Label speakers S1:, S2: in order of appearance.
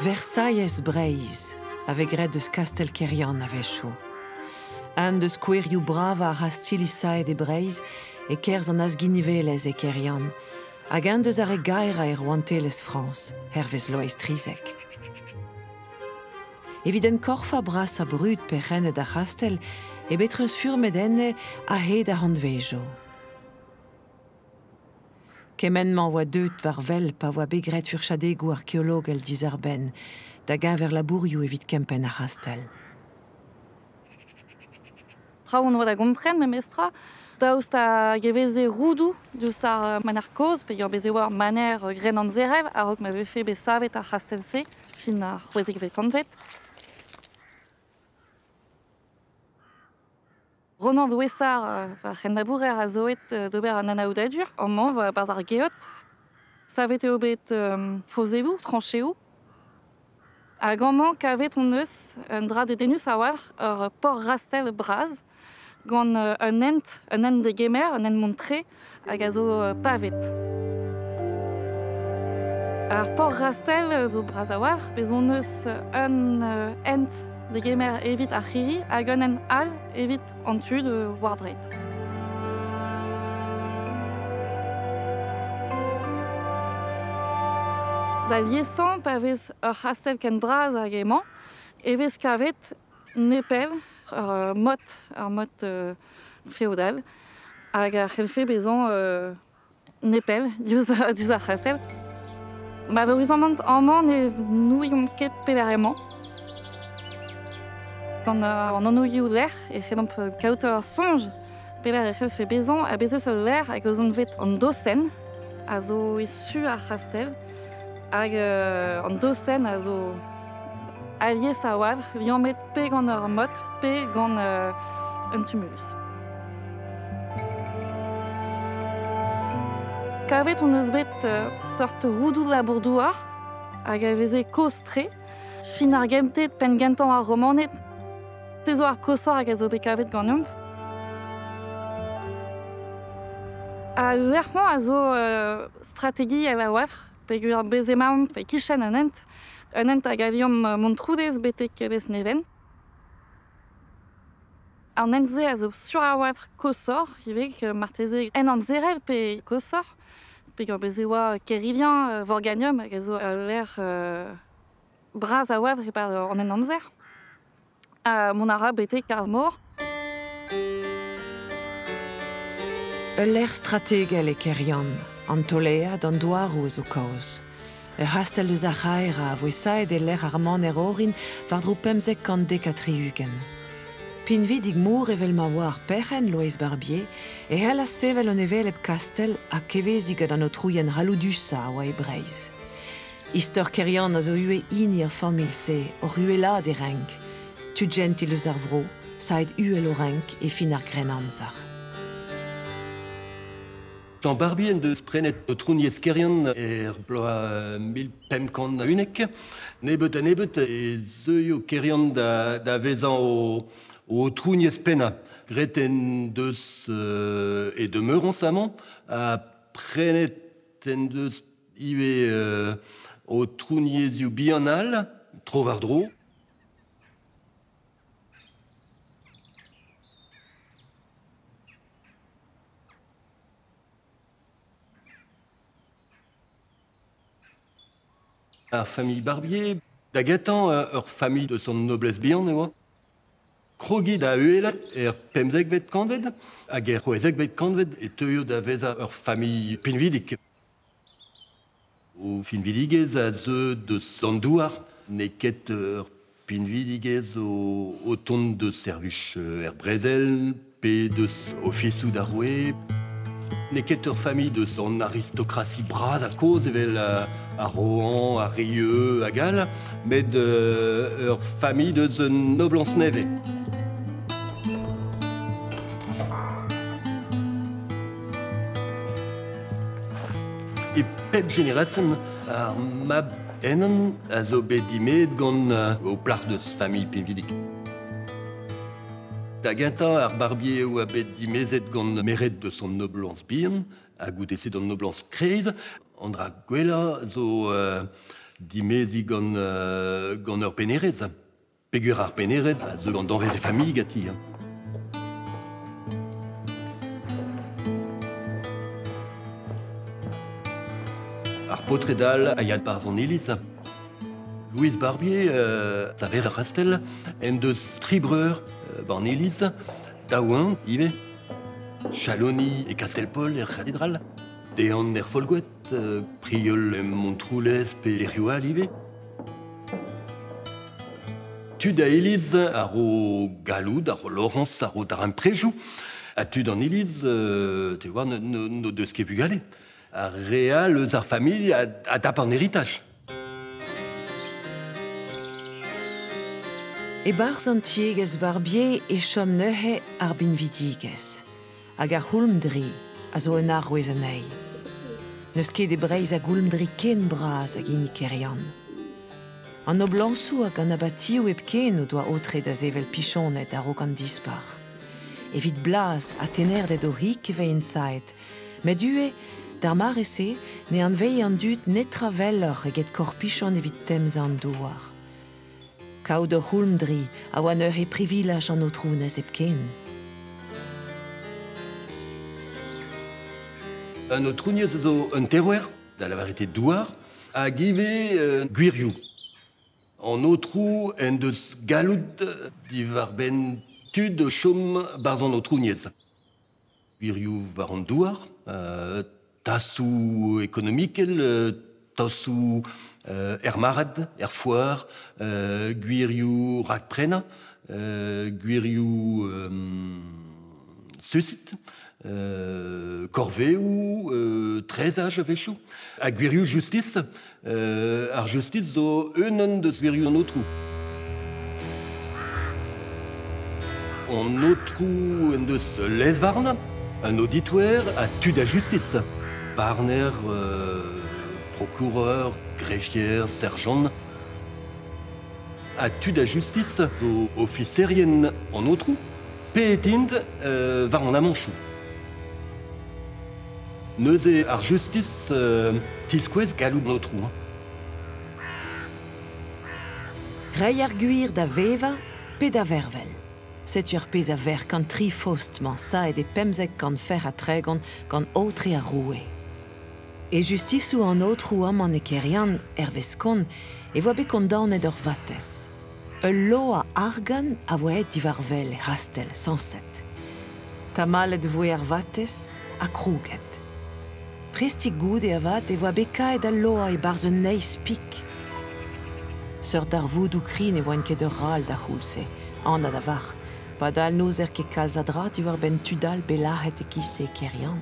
S1: Versailles Breiz, avec red de Castelkerian avec chaud. Un de squirioù brava a rastilissa de Breiz et kers en asginiveles e Kerian, hag un deus are gaira e roanteles France, hervez loez trizek. Eviden korfa bras a brut perrenne da rastel e betreus furmedenne a hed a handvejo. Kemen m'envoie deut var vel pa voa begret furchadegou archéologue el dizarben, da gain ver labourioù evit kempen a rastel.
S2: Traoù on da gompren me mestra, daoust a geveze roudou diouz ar maner koz, pe yor beze war maner gren an zerev, a rok ma vefe be savet ar rastel se, fin ar c'hwezek vet kanvet. Ronan douessar va ren labourer a zoet d'ober an anaoudadur, an man va baz ar geot. Savet eo bet fozevou, tranchéou. A gant kavet on eus un dra de denus a war ur port rastel braz, gant un ent de gemer, un ent montre, hag a zo pavet. Ar port rastel zo braz a war, bez on eus un ent de gemer evit ar c'hiri hag un ent al evit an tu de wardreit. Da liesan pa vez ur rastel ken braz hag emañ, evez kavet nepel, ur mot feodal, hag ar c'helfe bezan nepel diouz ar rastel. Ma veurizan amant ne nouiom ket peler emañ. Gant an anouioù ler, e fedamp kaout ur sonj, peler e c'helfe bezan a bezez ul ler hag eus an vet an dosen, a zo esu ar rastel, hag an dosen a zo alies a oav, viamet pe gant ur mot, pe gant un tumulus. Kavet on eus bet sort roudou labourdouar, hag a veze koz-tre, fin ar gemtet pen gentan ar romanet, te zo ar kosor hag a zo bet kavet gant omp. A lerman a zo strategi a oav, pegur ar beze maom fe kichen un ent hag a viom montroudez betek vez neven. An ent ze a zo sur a oav kosor, ivek marteze en an zerev pe kosor, pegur beze oa kerivian vorganium hag a zo ler braz a oav repar an en an zer. Mon ara betek ar mor.
S1: Ler strategel e Kerian, an tolea d'an douarou eus o kaoz. Rastel eus ar c'haera a voe saet e ler ar man orin var dro pemzek kant dek a triugen. Pin vidig mour evel ma war perren Loez Barbier e hel a sevel an evel eb kastel a kevezig an o trouien raloudusa a oa e Breiz. Istor Kerian a zo ue ini ar famil se o ruela de renk. Tu gentil eus ar vro, saet uel o renk e fin ar gren amzar.
S3: Jean Barbier deus prenet o trouniez Kerian bloa 1501, nebet e zeuio Kerian da vezan o trouniez penna. Greten deus e demeuron samant, a prenet en deus ive o trouniezioù bianal, trovar dro. Ar famille Barbier, da gatan ur famille de son noblesse bihan, ne oa. Krogid a uelat pemzek vet kantved, hag c'hwezek vet kantved e teuio da veza ur famille pinvidik. O pinvidigez a zeu deus an douar, ne ket ur pinvidigez o tont de servuch brezel, pe deus ofisou da roue. Ne ket ur famille de son aristocratie braz a koz evel a Rohan, a Rieux, a Gall, met ur famille de un noblance neve. E pep génération ar mab enan a zo bet dimet gant o plar deus famille pinvidik. Da ganta ar Barbier ou a bet dimezet gant meret de son noblance bihan, a goutese d'an noblance kreiz, an dra gwella zo dimezi gant ur penerez. Pegur ar penerez, a zo gant danvez e familh gati. Ar potredal a yad barzh an Eliz. Louis Barbier, sa ver ar rastel, en deus tribreur ban Eliz, daouin, ive, Chaloni e Castelpol er cathédral, dean er folgouet, priol Montroulez pe Rioal ive. Tud a Eliz ar o galoud, ar o Laurence, ar o dar prejou. A tud an Eliz, te war no deus ket bugale. A real eus ar familh a dap an héritage.
S1: E barz an tiegez Barbier e chom neuhe ar binvidigez. Hag ar hulmdri a zo un arwez anei. Neus ket e breiz a goulmdri ken braz hag inik erian. An o blansou hag an abatioù eb ken o doa otre da zevel pichonet ar o gant dispar. Evit blaz a tenerded o rik e vei ensaet, met due, d'ar marese, ne an vei an dud netra veller eget kor pichon evit temz an douar. Kaout ur hulmdri a oan ur e privilaj an o trounez eb ken.
S3: An o trounez zo un terroir, da la varieté douar, a give gwirioù. An o trou en deus galoud divar ben tud o chom barz an o trounez. Gwirioù war an douar, tassou ekonomikel, tassou er marad, er foar, gwirioù rak prena, gwirioù susit, korveoù, trezaj a vechou. A gwirioù justice, ar justice zo un deus gwirioù an o trou. An o trou en deus lez varna, un auditoire a tud a justice. Barner, procureur, greffier, sergent. A tud a justice zo officerien an o trou. Peetint war an amanchou. Neuze ar justice tiskouez galoud an o trou.
S1: Reiñ ar gwir da veva pe da vervel. Set ur pez a ver kant tri fostman saet e pemzek gant fer a tregont gant otre a roue. E justisou an o trou amman e kerian veskon e voa bet kondanet ur vatez. Ul lo a argan a voet divarvel e rastel sanset. Tamalet voe ar vatez a krouget. Presti goude a vat e voa bet kaet al loa e barz un neiz pik. Seur d'ar voudou krin e voen ket ur ral da c'houlse, an a da var. Padal noz ket kalz a dra diwar ben tudal belahet e kise kerian.